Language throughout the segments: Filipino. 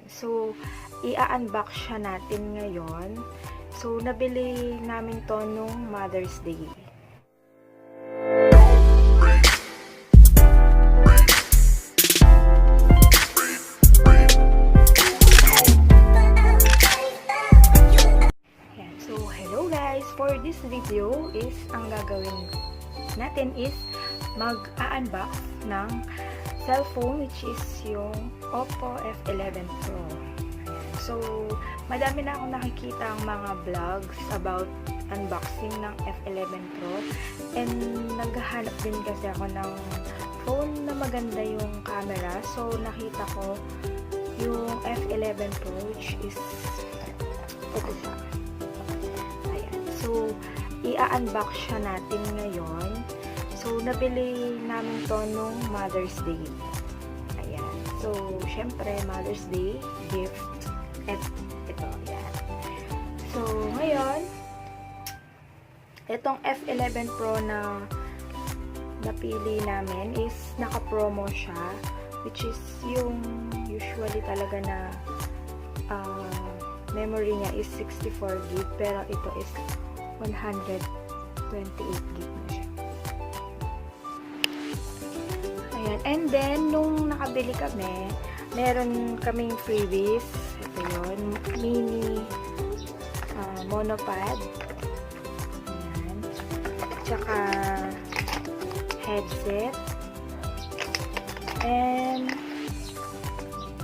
So, i-unbox siya natin ngayon. So, nabili namin to nung Mother's Day. Ayan. So, hello guys! For this video is, ang gagawin natin is mag-unbox ng cellphone which is yung Oppo F11 Pro. So, madami na akong nakikita ang mga vlogs about unboxing ng F11 Pro. And naghahanap din kasi ako ng phone na maganda yung camera. So, nakita ko yung F11 Pro which is ito siya. Ayan. So, i-unbox siya natin ngayon. So, nabili namin to nung Mother's Day. Ayan. So, syempre, Mother's Day gift. At ito, yan. So, ngayon, itong F11 Pro na napili namin is naka-promo siya, which is yung usually talaga na memory niya is 64 GB, pero ito is 128 GB na siya. Ayan. And then, nung nakabili kami, meron kaming freebies. Ito yun. Mini monopod. Ayan. Tsaka headset. And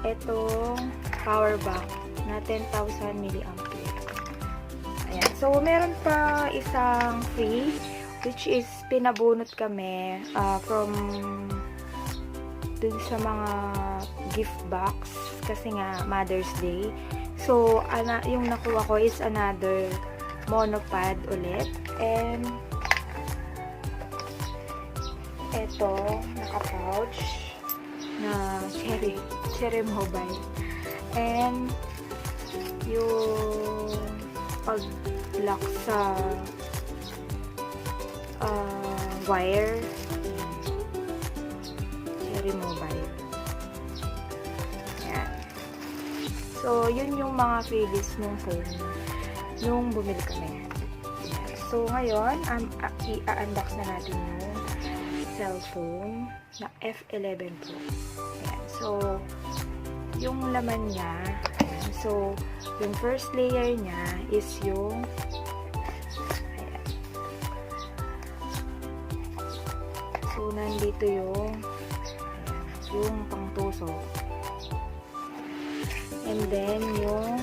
itong power bank na 10,000 mAh. Ayan. So, meron pa isang free which is pinabunot kami from dun sa mga gift box kasi nga Mother's Day. So, yung nakuha ko is another monopod ulit. And eto, naka-pouch na cherry mobile. And yung pag-lock sa wire mobile. Ayan. So, yun yung mga freebies ng phone nung bumili kami. Ayan. So, ngayon, i-unbox na natin yung cellphone na F11 Pro. Ayan. So, yung laman niya, ayan. So, yung first layer niya is yung ayan. So, nandito yung pangtusok. And then, yung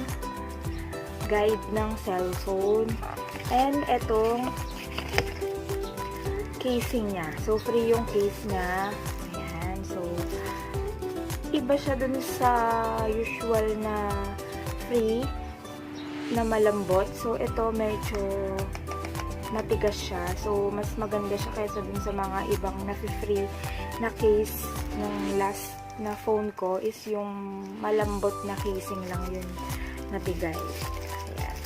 guide ng cellphone. And itong casing niya. So, free yung case niya. Ayan. So, iba siya dun sa usual na free na malambot. So, ito medyo matigas siya. So, mas maganda siya kaysa dun sa mga ibang na-free na case ng last na phone ko is yung malambot na casing lang yun na bigay. Ayan.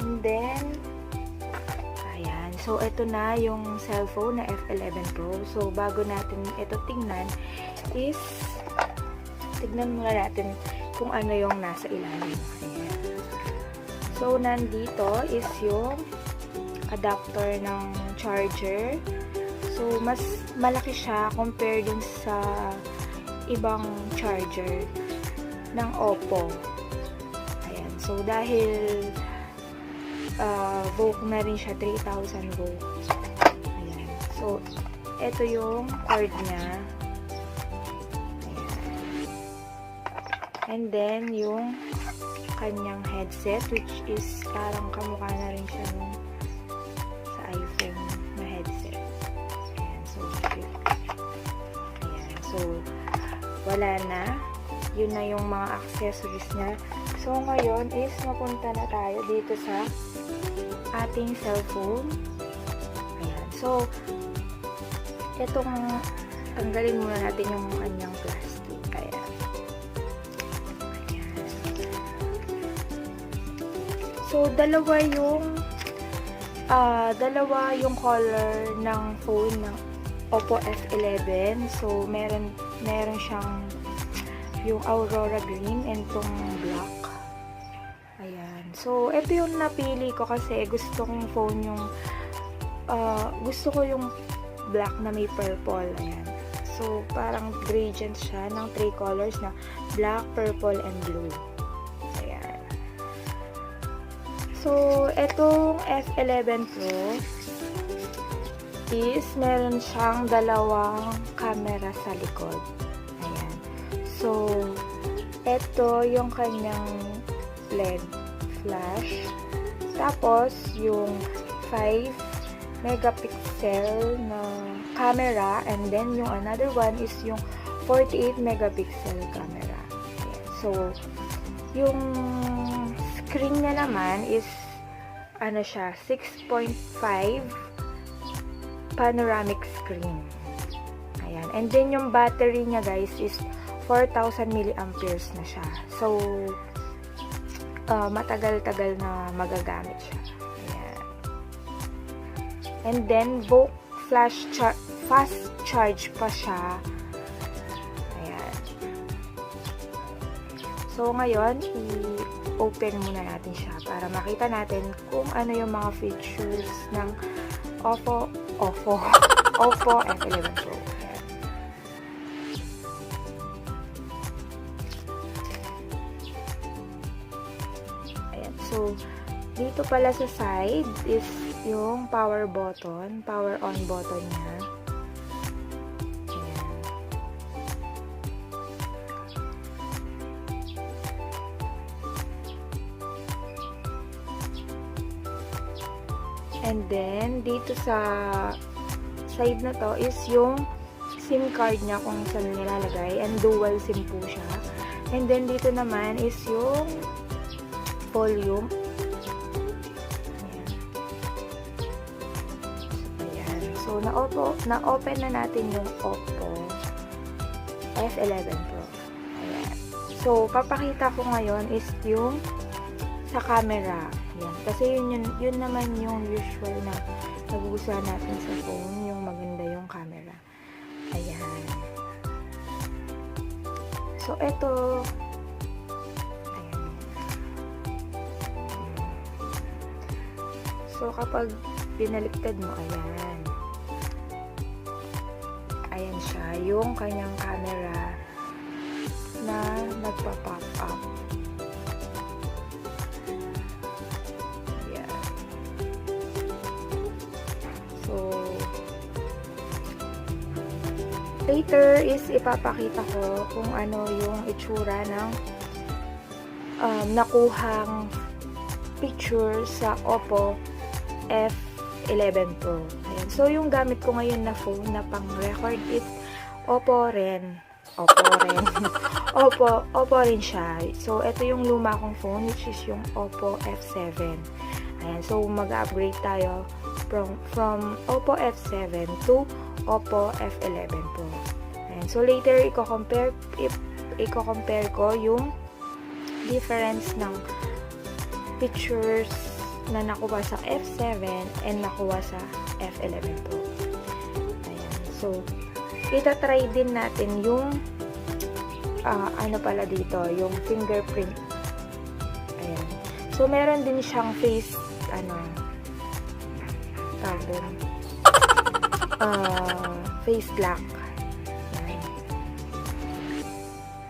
And then, ayan. So, ito na yung cellphone na F11 Pro. So, bago natin ito tingnan is tignan muna natin kung ano yung nasa ilalim. Ayan. So, nandito is yung adapter ng charger. So, mas malaki siya compare dun sa ibang charger ng Oppo. Ayan. So, dahil volt na rin siya, 3,000 volts. Ayan. So, ito yung cord niya. Ayan. And then, yung kanyang headset, which is parang kamukha na rin siya nung sa iPhone na headset. So, wala na. Yun na yung mga accessories niya. So, ngayon is mapunta na tayo dito sa ating cellphone. Ayan. So, itong tanggalin muna natin yung kanyang plastic. Ayan. Ayan. So, dalawa yung color ng phone ng Oppo F11. So, meron siyang yung Aurora Green and tong black. Ayan. So, ito yung napili ko kasi gusto kong phone yung gusto ko yung black na may purple. Ayan. So, parang gradient siya ng 3 colors na black, purple, and blue. Ayan. So, itong F11 Pro is meron siyang dalawang camera sa likod. Ayan. So, ito yung kanyang LED flash. Tapos, yung 5 megapixel na camera. And then, yung another one is yung 48 megapixel camera. Ayan. So, yung screen niya naman is, ano siya, 6.5 panoramic screen. Ayan. And then, yung battery niya, guys, is 4,000 milliamperes na siya. So, matagal-tagal na magagamit siya. Ayan. And then, fast charge pa siya. Ayan. So, ngayon, i-open muna natin siya para makita natin kung ano yung mga features ng Oppo F11 Pro. So, dito pala sa side is yung power on button niya. Ayan. And then, dito sa side na to is yung SIM card niya kung saan nilalagay. And dual SIM po siya. And then, dito naman is yung volume. Ayan. So, na-open na natin yung Oppo F11 Pro. Ayan. So, papakita ko ngayon is yung sa camera. Ayan. Kasi yun naman yung usual na nagugustuhan natin sa phone, yung maganda yung camera. Ayan. So, ito so, kapag binaliktad mo, ayan. Ayan siya, yung kanyang camera na nagpa-pop up. Ayan. So, later is ipapakita ko kung ano yung itsura ng nakuhang picture sa Oppo F11 Pro. Ayan. So, yung gamit ko ngayon na phone na pang-record is Oppo rin siya. So, ito yung luma kong phone which is yung Oppo F7. Ayan. So, mag-upgrade tayo from Oppo F7 to Oppo F11 Pro. Ayan. So, later, i-compare ko yung difference ng pictures na nakuha sa F7 and nakuha sa F11 Pro. Ayan. So, itatry din natin yung ano pala dito, yung fingerprint. Ayan. So, meron din siyang face face lock. Ayan.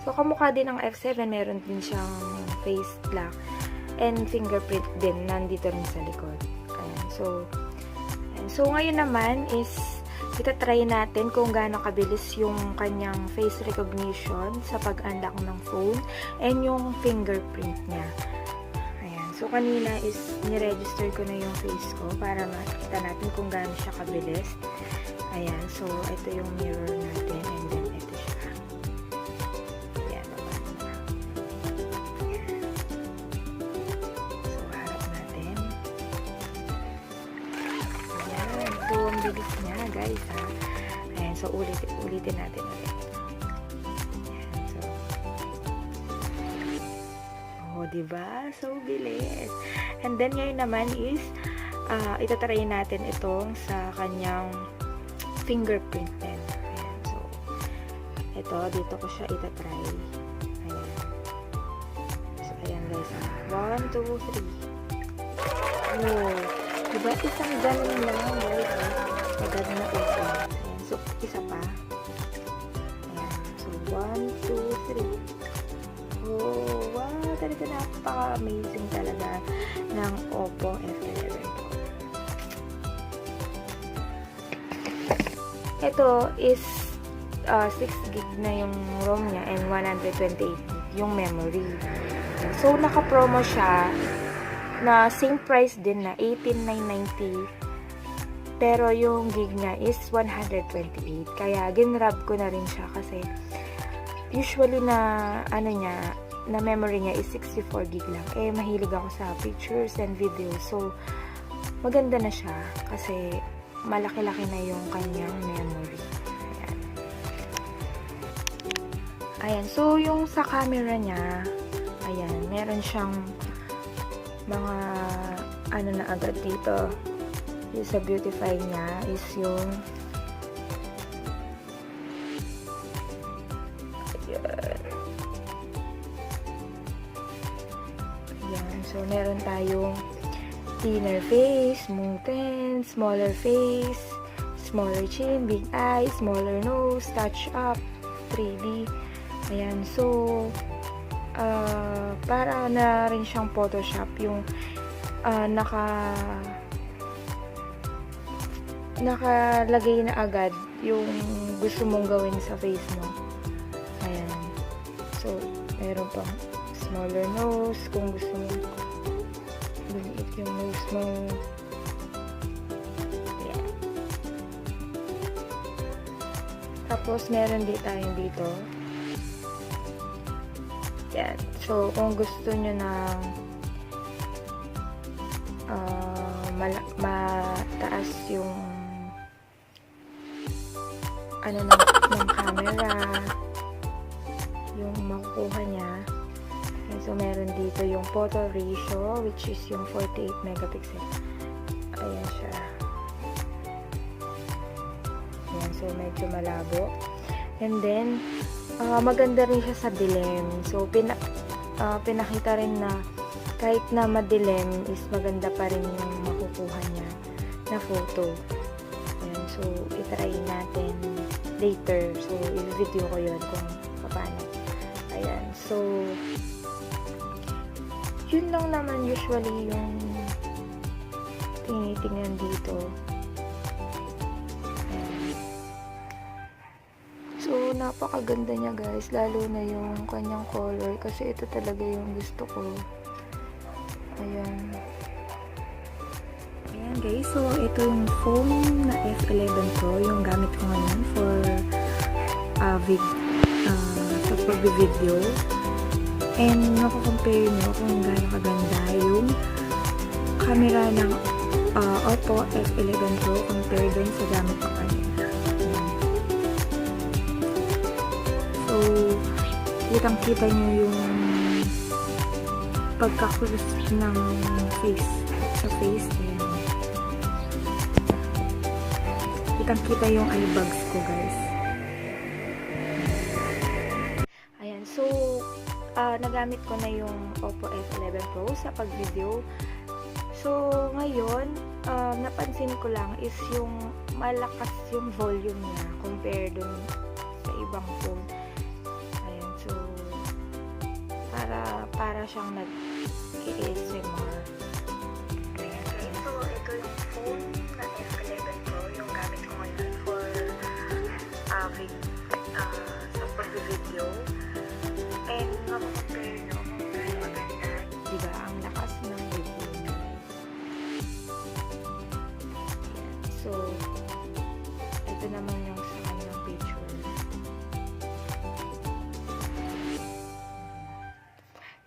So, kamukha din ng F7, meron din siyang face lock and fingerprint din nandito rin sa likod. Ayan. So ngayon naman is itatry natin kung gaano kabilis yung kanyang face recognition sa pag-unlock ng phone and yung fingerprint niya. Ayan. So kanina is niregister ko na yung face ko para makita natin kung gaano siya kabilis. Ayan. So ito yung mirror natin and then ito siya. Ayan. So, ang bilis niya, guys, ha. Ayan, so, ulitin natin ulit. Ayan, so. Oh, diba? So, bilis. And then, ngayon naman is, itatry natin itong sa kanyang fingerprint din. Ayan, so, ito, dito ko siya itatry. 2, 3. Oh, diba isang ganun lang guys, agad na open. Ayan, so isa pa. Ayan, so 1, 2, 3. Oh, wow, talaga napaka-amazing talaga ng Oppo F11 Pro. Ito is 6 gig na yung ROM niya and 128 gig yung memory. So, naka-promo siya na same price din na 18,990. Pero yung gig niya is 128. Kaya, ginrab ko na rin siya kasi usually na na memory niya is 64 gig lang. Eh, mahilig ako sa pictures and videos. So, maganda na siya kasi malaki-laki na yung kanyang memory. Ayan. Ayan. So, yung sa camera niya, ayan, meron siyang mga na agad dito. Yung sa beautify niya is yung ayan. So, meron tayong thinner face, smoothen, smaller face, smaller chin, big eyes, smaller nose, touch up, 3D. Ayan. So, para na rin siyang Photoshop yung nakalagay na agad yung gusto mong gawin sa face mo. Ayan. So, meron pang smaller nose kung gusto mo lumiit yung nose mo. Ayan. Tapos, meron din tayo dito. Yan. So, kung gusto nyo na mataas yung ng camera, yung makukuha niya. And so, meron dito yung photo ratio, which is yung 48 megapixel. Ayan siya. Ayan. So, medyo malabo. And then, maganda rin siya sa dilim. So, pinakita rin na kahit na madilim is maganda pa rin yung makukuha niya na photo. Ayan. So, itry natin later. So, i-video ko yun kung paano. Ayan. So, yun lang naman usually yung tinitingnan dito. So, napakaganda niya guys, lalo na yung kanyang color kasi ito talaga yung gusto ko. Ayan. Ayan guys, so ito yung phone na F11 Pro, yung gamit ko ngayon for sa pag-video. And nakukompare nyo kung gaano kaganda yung camera ng Oppo F11 Pro compare dun sa gamit ko kanina. So, kitang-kita nyo yung pagka-crisp ng face. Sa face, ayan. Kitang-kita yung eye bags ko, guys. Ayan, so, nagamit ko na yung Oppo F11 Pro sa pag-video. So, ngayon, napansin ko lang is yung malakas yung volume niya compare dun sa ibang phone. So, para siyang nag-ASMR. So, ito yung phone na F11 Pro, yung gamit ko ngayon for sa pag-video. And, makakompare nyo kung gano'n maganda. Diba, ang lakas ng video niya. So, ito naman yung sa kanyang picture.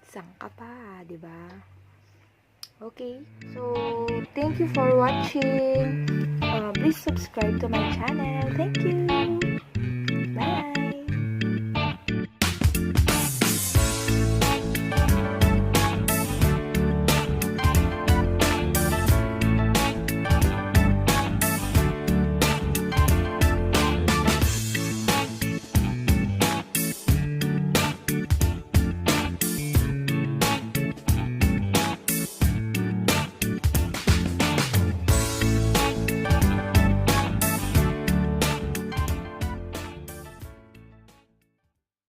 Sangka pa, diba? Okay, so thank you for watching. Please subscribe to my channel. Thank you.